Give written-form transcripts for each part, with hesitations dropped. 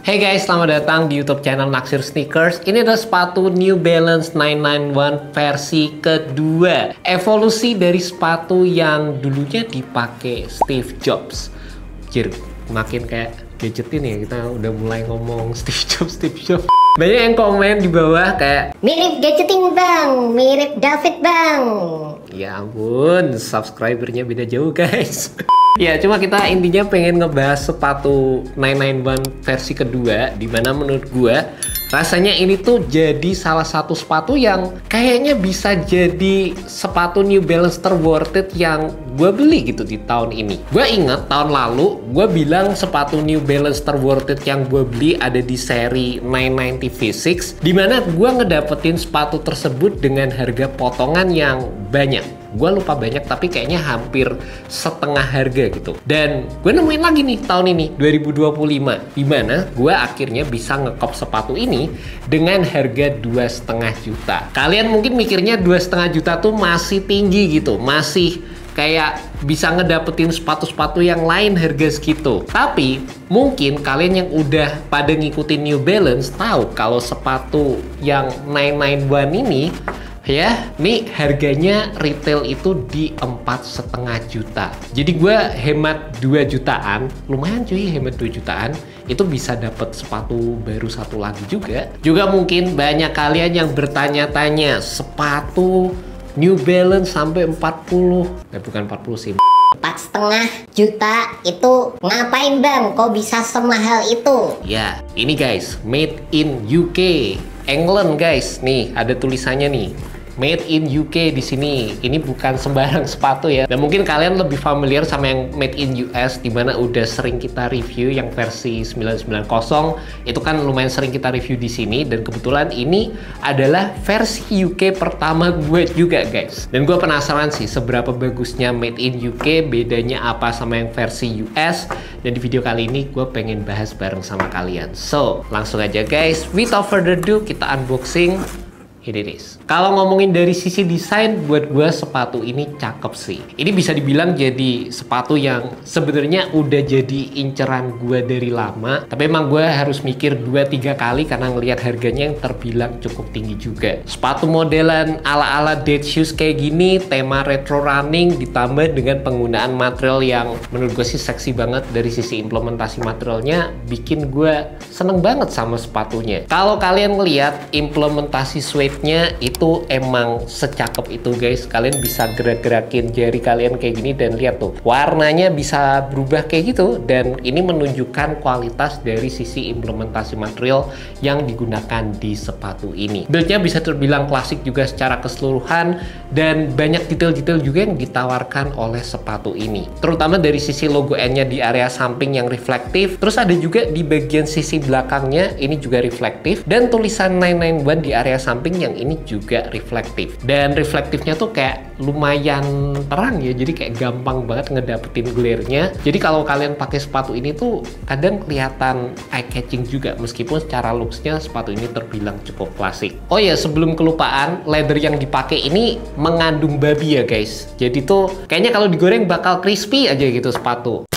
Hey guys, selamat datang di YouTube channel Naksir Sneakers. Ini adalah sepatu New Balance 991 versi kedua. Evolusi dari sepatu yang dulunya dipakai Steve Jobs. Jir, makin kayak gadgetin ya, kita udah mulai ngomong Steve Jobs. Banyak yang komen di bawah kayak mirip gadgetin bang, mirip David bang. ya ampun, subscribernya beda jauh guys. Ya, cuma kita intinya pengen ngebahas sepatu 991 versi kedua, dimana menurut gua rasanya ini tuh jadi salah satu sepatu yang kayaknya bisa jadi sepatu New Balance terworth it yang gue beli gitu di tahun ini. Gue inget tahun lalu gue bilang sepatu New Balance terworth it yang gue beli ada di seri 990 V6, dimana gue ngedapetin sepatu tersebut dengan harga potongan yang banyak. Gue lupa banyak tapi kayaknya hampir setengah harga gitu. Dan gue nemuin lagi nih tahun ini 2025, dimana gue akhirnya bisa ngekop sepatu ini dengan harga 2,5 juta. Kalian mungkin mikirnya 2,5 juta tuh masih tinggi gitu, masih kayak bisa ngedapetin sepatu-sepatu yang lain harga segitu. Tapi mungkin kalian yang udah pada ngikutin New Balance tahu kalau sepatu yang 991 ini ya, nih harganya retail itu di 4,5 juta. Jadi gue hemat 2 jutaan, lumayan cuy, hemat 2 jutaan itu bisa dapat sepatu baru satu lagi juga. Juga mungkin banyak kalian yang bertanya-tanya sepatu New Balance sampai 40, bukan 40 sih. 4,5 juta itu ngapain bang? Kok bisa semahal itu? Ya, ini guys, made in UK, England guys. Nih ada tulisannya nih. Made in UK di sini. Ini bukan sembarang sepatu ya. Dan mungkin kalian lebih familiar sama yang made in US, dimana udah sering kita review yang versi 990. Itu kan lumayan sering kita review di sini. Dan kebetulan ini adalah versi UK pertama gue juga guys. Dan gue penasaran sih seberapa bagusnya made in UK, bedanya apa sama yang versi US. Dan di video kali ini gue pengen bahas bareng sama kalian. So langsung aja guys, without further ado kita unboxing. Here it is. Kalau ngomongin dari sisi desain, buat gue sepatu ini cakep sih. Ini bisa dibilang jadi sepatu yang sebenarnya udah jadi inceran gue dari lama. Tapi emang gue harus mikir 2-3 kali karena ngelihat harganya yang terbilang cukup tinggi juga. Sepatu modelan ala-ala dead shoes kayak gini, tema retro running ditambah dengan penggunaan material yang menurut gue sih seksi banget dari sisi implementasi materialnya, bikin gue seneng banget sama sepatunya. Kalau kalian ngelihat implementasi suede-nya itu emang secakep itu guys. Kalian bisa gerak-gerakin jari kalian kayak gini dan lihat tuh warnanya bisa berubah kayak gitu. Dan ini menunjukkan kualitas dari sisi implementasi material yang digunakan di sepatu ini. Build-nya bisa terbilang klasik juga secara keseluruhan, dan banyak detail-detail juga yang ditawarkan oleh sepatu ini. Terutama dari sisi logo N-nya di area samping yang reflektif. Terus ada juga di bagian sisi belakangnya ini juga reflektif, dan tulisan 991 di area samping yang ini juga reflektif. Dan reflektifnya tuh kayak lumayan terang ya, jadi kayak gampang banget ngedapetin glare-nya. Jadi kalau kalian pakai sepatu ini tuh kadang kelihatan eye catching juga, meskipun secara looks-nya sepatu ini terbilang cukup klasik. Oh ya, sebelum kelupaan, leather yang dipakai ini mengandung babi ya guys. Jadi tuh kayaknya kalau digoreng bakal crispy aja gitu sepatu.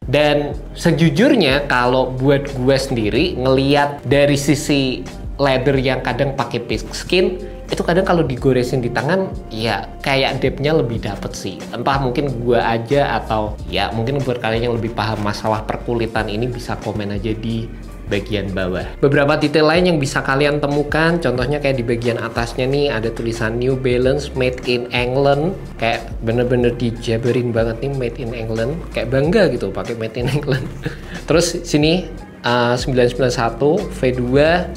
Dan sejujurnya kalau buat gue sendiri ngeliat dari sisi leather yang kadang pakai pigskin, itu kadang kalau digoresin di tangan ya kayak depthnya lebih dapet sih. Entah mungkin gue aja atau ya mungkin buat kalian yang lebih paham masalah perkulitan ini bisa komen aja di bagian bawah. Beberapa detail lain yang bisa kalian temukan, contohnya kayak di bagian atasnya nih ada tulisan New Balance made in England. Kayak bener-bener dijabarin banget nih made in England, kayak bangga gitu pakai made in England. Terus sini 991 V2,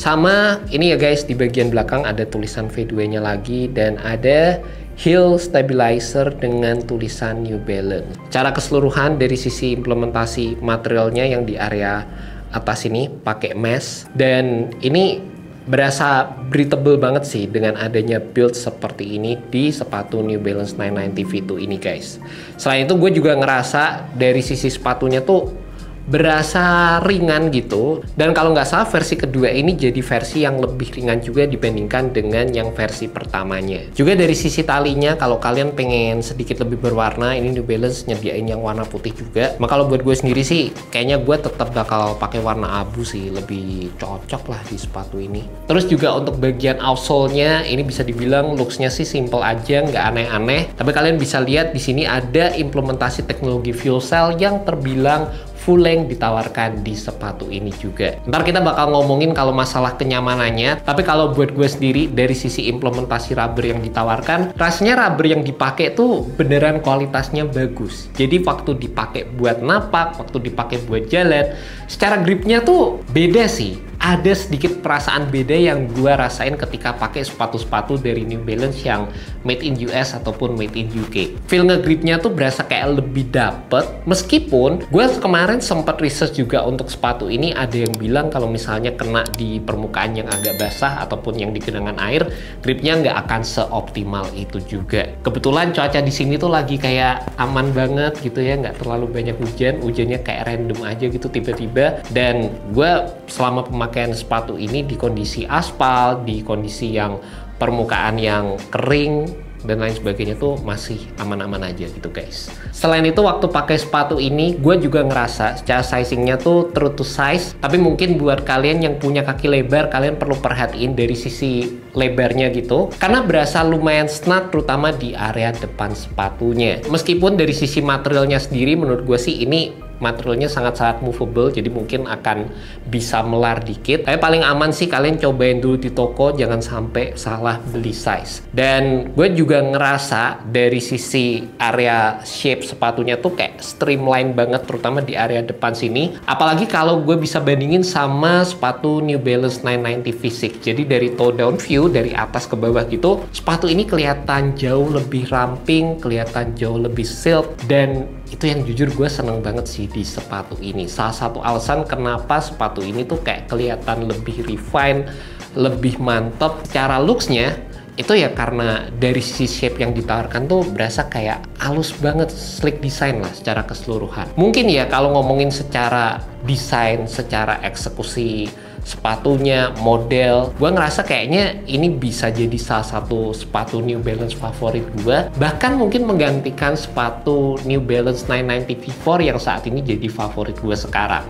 sama ini ya guys, di bagian belakang ada tulisan V2 nya lagi, dan ada heel stabilizer dengan tulisan New Balance. Cara keseluruhan dari sisi implementasi materialnya yang di area atas ini pakai mesh, dan ini berasa breathable banget sih dengan adanya build seperti ini di sepatu New Balance 990 V2 ini guys. Selain itu gue juga ngerasa dari sisi sepatunya tuh berasa ringan gitu. Dan kalau nggak salah versi kedua ini jadi versi yang lebih ringan juga dibandingkan dengan yang versi pertamanya. Juga dari sisi talinya, kalau kalian pengen sedikit lebih berwarna, ini New Balance nyediain yang warna putih juga. Maka kalau buat gue sendiri sih, kayaknya gue tetap bakal pakai warna abu sih, lebih cocok lah di sepatu ini. Terus juga untuk bagian outsole-nya, ini bisa dibilang looks-nya sih simple aja, nggak aneh-aneh. Tapi kalian bisa lihat di sini ada implementasi teknologi fuel cell yang terbilang full length ditawarkan di sepatu ini juga. Ntar kita bakal ngomongin kalau masalah kenyamanannya, tapi kalau buat gue sendiri dari sisi implementasi rubber yang ditawarkan, rasanya rubber yang dipakai tuh beneran kualitasnya bagus. Jadi waktu dipakai buat napak, waktu dipakai buat jalan, secara gripnya tuh beda sih. Ada sedikit perasaan beda yang gue rasain ketika pakai sepatu-sepatu dari New Balance yang made in US ataupun made in UK. Feel nge-gripnya tuh berasa kayak lebih dapet, meskipun gue kemarin sempat research juga untuk sepatu ini, ada yang bilang kalau misalnya kena di permukaan yang agak basah ataupun yang di genangan air, gripnya nggak akan seoptimal itu juga. Kebetulan cuaca di sini tuh lagi kayak aman banget gitu ya, nggak terlalu banyak hujan, hujannya kayak random aja gitu tiba-tiba. Dan gue selama pemakaian sepatu ini di kondisi aspal, di kondisi yang permukaan yang kering dan lain sebagainya tuh masih aman-aman aja gitu guys. Selain itu waktu pakai sepatu ini gue juga ngerasa secara sizingnya tuh true to size, tapi mungkin buat kalian yang punya kaki lebar, kalian perlu perhatiin dari sisi lebarnya gitu, karena berasa lumayan snug terutama di area depan sepatunya. Meskipun dari sisi materialnya sendiri menurut gue sih ini materialnya sangat-sangat movable, jadi mungkin akan bisa melar dikit. Tapi paling aman sih kalian cobain dulu di toko, jangan sampai salah beli size. Dan gue juga ngerasa dari sisi area shape sepatunya tuh kayak streamline banget, terutama di area depan sini. Apalagi kalau gue bisa bandingin sama sepatu New Balance 990 V6. Jadi dari toe down view, dari atas ke bawah gitu, sepatu ini kelihatan jauh lebih ramping, kelihatan jauh lebih silk, dan itu yang jujur gue seneng banget sih di sepatu ini. Salah satu alasan kenapa sepatu ini tuh kayak kelihatan lebih refine, lebih mantep secara looksnya, itu ya karena dari sisi shape yang ditawarkan tuh berasa kayak halus banget, sleek design lah secara keseluruhan. Mungkin ya kalau ngomongin secara desain, secara eksekusi sepatunya, model, gue ngerasa kayaknya ini bisa jadi salah satu sepatu New Balance favorit gue, bahkan mungkin menggantikan sepatu New Balance 990 V4 yang saat ini jadi favorit gue sekarang.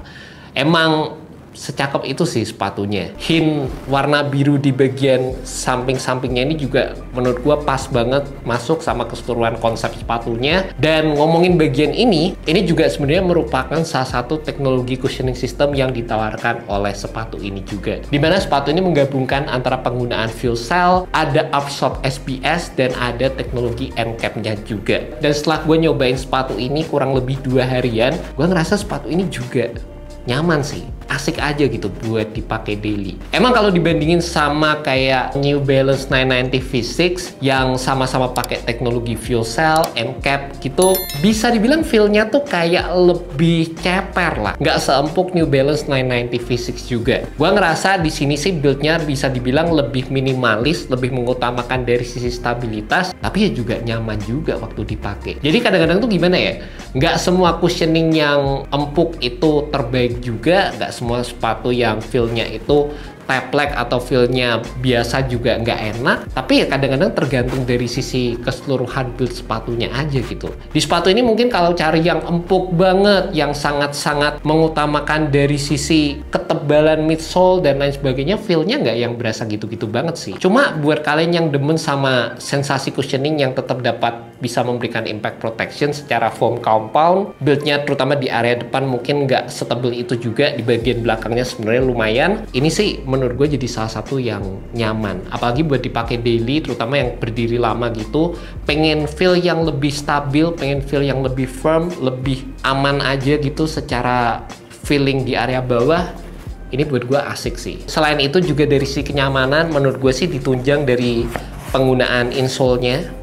Emang secakep itu sih sepatunya. Hint warna biru di bagian samping-sampingnya ini juga menurut gua pas banget masuk sama keseluruhan konsep sepatunya. Dan ngomongin bagian ini juga sebenarnya merupakan salah satu teknologi cushioning system yang ditawarkan oleh sepatu ini juga. Dimana sepatu ini menggabungkan antara penggunaan fuel cell, ada absorb SBS, dan ada teknologi end cap-nya juga. Dan setelah gue nyobain sepatu ini kurang lebih 2 harian, gue ngerasa sepatu ini juga nyaman sih, asik aja gitu buat dipakai daily. Emang kalau dibandingin sama kayak New Balance 990 V6 yang sama-sama pakai teknologi fuel cell, end cap gitu, bisa dibilang feel-nya tuh kayak lebih ceper lah, nggak seempuk New Balance 990 V6 juga. Gua ngerasa di sini sih build-nya bisa dibilang lebih minimalis, lebih mengutamakan dari sisi stabilitas, tapi ya juga nyaman juga waktu dipakai. Jadi kadang-kadang tuh gimana ya, nggak semua cushioning yang empuk itu terbaik juga, nggak semua sepatu yang feel-nya itu teplek atau feel-nya biasa juga nggak enak, tapi ya kadang-kadang tergantung dari sisi keseluruhan build sepatunya aja gitu. Di sepatu ini mungkin kalau cari yang empuk banget, yang sangat-sangat mengutamakan dari sisi ketebalan midsole dan lain sebagainya, feel-nya nggak yang berasa gitu-gitu banget sih. Cuma buat kalian yang demen sama sensasi cushioning yang tetap dapat bisa memberikan impact protection secara foam compound, build-nya terutama di area depan mungkin nggak setebal itu juga, di bagian belakangnya sebenarnya lumayan. Ini sih menurut gue jadi salah satu yang nyaman, apalagi buat dipakai daily, terutama yang berdiri lama gitu, pengen feel yang lebih stabil, pengen feel yang lebih firm, lebih aman aja gitu secara feeling di area bawah. Ini buat gue asik sih. Selain itu juga dari sisi kenyamanan, menurut gue sih ditunjang dari penggunaan insole-nya.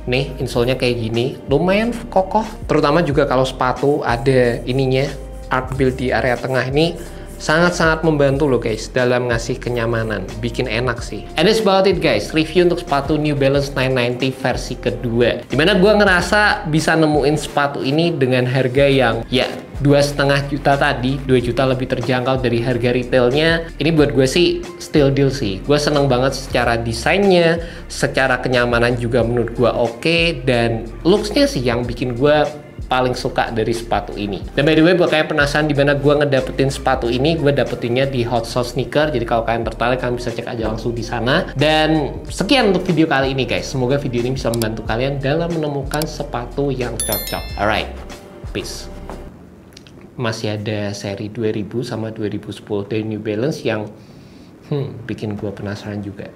Nih, insole-nya kayak gini, lumayan kokoh. Terutama juga kalau sepatu ada ininya, arc build di area tengah ini, sangat-sangat membantu loh guys dalam ngasih kenyamanan, bikin enak sih. And that's about it guys, review untuk sepatu New Balance 990 versi kedua. Dimana gue ngerasa bisa nemuin sepatu ini dengan harga yang ya 2,5 juta tadi, 2 juta lebih terjangkau dari harga retailnya. Ini buat gue sih still deal sih. Gue seneng banget secara desainnya, secara kenyamanan juga menurut gue oke, dan looksnya sih yang bikin gue paling suka dari sepatu ini. Dan by the way, buat kalian penasaran di mana gue ngedapetin sepatu ini, gue dapetinnya di Hot Sauce Sneaker. Jadi kalau kalian tertarik, kalian bisa cek aja langsung di sana. Dan sekian untuk video kali ini guys. Semoga video ini bisa membantu kalian dalam menemukan sepatu yang cocok. Alright, peace. Masih ada seri 2000 sama 2010 dari New Balance yang bikin gue penasaran juga.